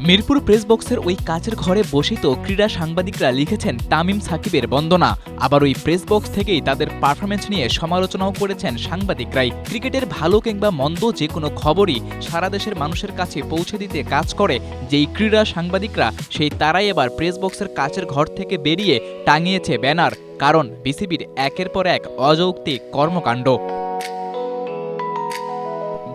Mirpur press বক্সের ওই কাচের ঘরে বসেই তো ক্রীড়া সাংবাদিকরা লিখেছেন তামিম সাকিবের বন্দনা। আবার ওই প্রেস বক্স থেকেই তাদের পারফরমেন্স নিয়ে সমালোচনাও করেছেন সাংবাদিকরাই। ক্রিকেটের ভালো কিংবা মন্দ যে কোনো খবরই সারা দেশের মানুষের কাছে পৌঁছে দিতে কাজ করে যেই ক্রীড়া সাংবাদিকরা, সেই তারাই এবার প্রেস বক্সের কাচের ঘর থেকে বেরিয়ে টাঙিয়েছে ব্যানার। কারণ বিসিবির একের পর এক অযৌক্তিক কর্মকাণ্ড।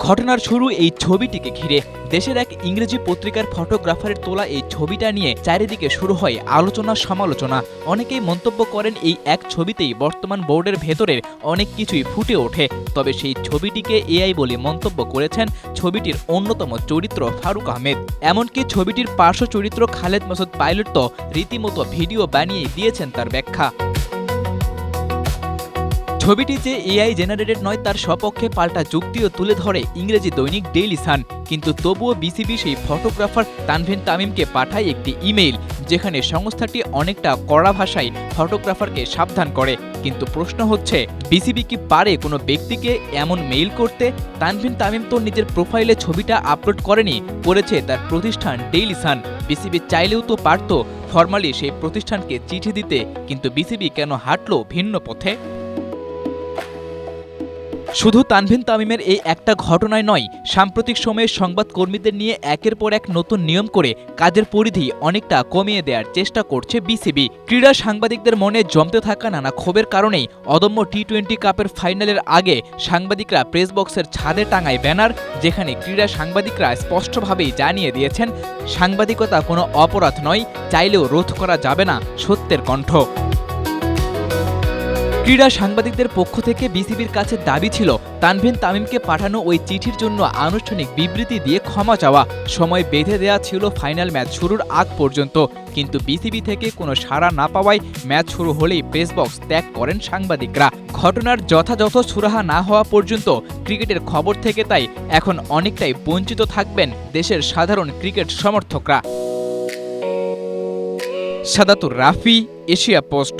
ঘটনার শুরু এই ছবিটিকে ঘিরে। দেশের এক ইংরেজি পত্রিকার ফটোগ্রাফারের তোলা এই ছবিটা নিয়ে চারিদিকে শুরু হয় আলোচনা সমালোচনা। অনেকেই মন্তব্য করেন এই এক ছবিতেই বর্তমান বোর্ডের ভেতরের অনেক কিছুই ফুটে ওঠে। তবে সেই ছবিটিকে এআই বলে মন্তব্য করেছেন ছবিটির অন্যতম চরিত্র ফারুক আহমেদ। এমনকি ছবিটির পার্শ্ব চরিত্র খালেদ মাসুদ পাইলট তো রীতিমতো ভিডিও বানিয়ে দিয়েছেন তার ব্যাখ্যা। ছবিটি যে এআই জেনারেটেড নয় তার সপক্ষে পাল্টা যুক্তিও তুলে ধরে ইংরেজি দৈনিক ডেইলি সান। কিন্তু তবুও বিসিবি সেই ফটোগ্রাফার তানভীর তামিমকে পাঠায় একটি ইমেইল, যেখানে সংস্থাটি অনেকটা কড়া ভাষায় ফটোগ্রাফারকে সাবধান করে। কিন্তু প্রশ্ন হচ্ছে, বিসিবি কি পারে কোনো ব্যক্তিকে এমন মেইল করতে? তানভীর তামিম তো নিজের প্রোফাইলে ছবিটা আপলোড করেনি, করেছে তার প্রতিষ্ঠান ডেইলি সান। বিসিবি চাইলেও তো পারত ফরমালি সেই প্রতিষ্ঠানকে চিঠি দিতে, কিন্তু বিসিবি কেন হাঁটল ভিন্ন পথে? শুধু তানভীর তামিমের এই একটা ঘটনায় নয়, সাম্প্রতিক সময়ে সংবাদকর্মীদের নিয়ে একের পর এক নতুন নিয়ম করে কাজের পরিধি অনেকটা কমিয়ে দেওয়ার চেষ্টা করছে বিসিবি। ক্রীড়া সাংবাদিকদের মনে জমতে থাকা নানা ক্ষোভের কারণেই অদম্য টি-20 কাপের ফাইনালের আগে সাংবাদিকরা প্রেস বক্সের ছাদে টাঙায় ব্যানার, যেখানে ক্রীড়া সাংবাদিকরা স্পষ্টভাবেই জানিয়ে দিয়েছেন, সাংবাদিকতা কোনো অপরাধ নয়, চাইলেও রোধ করা যাবে না সত্যের কণ্ঠ। ক্রীড়া সাংবাদিকদের পক্ষ থেকে বিসিবির কাছে দাবি ছিল তানভীর তামিমকে পাঠানো ওই চিঠির জন্য আনুষ্ঠানিক বিবৃতি দিয়ে ক্ষমা চাওয়া। সময় বেঁধে দেয়া ছিল ফাইনাল ম্যাচ শুরুর আগ পর্যন্ত, কিন্তু বিসিবি থেকে কোনো সাড়া না পাওয়ায় ম্যাচ শুরু হলেই প্রেস বক্স ত্যাগ করেন সাংবাদিকরা। ঘটনার যথাযথ সুরাহা না হওয়া পর্যন্ত ক্রিকেটের খবর থেকে তাই এখন অনেকটাই বঞ্চিত থাকবেন দেশের সাধারণ ক্রিকেট সমর্থকরা। সাদাতুর রাফি, এশিয়া পোস্ট।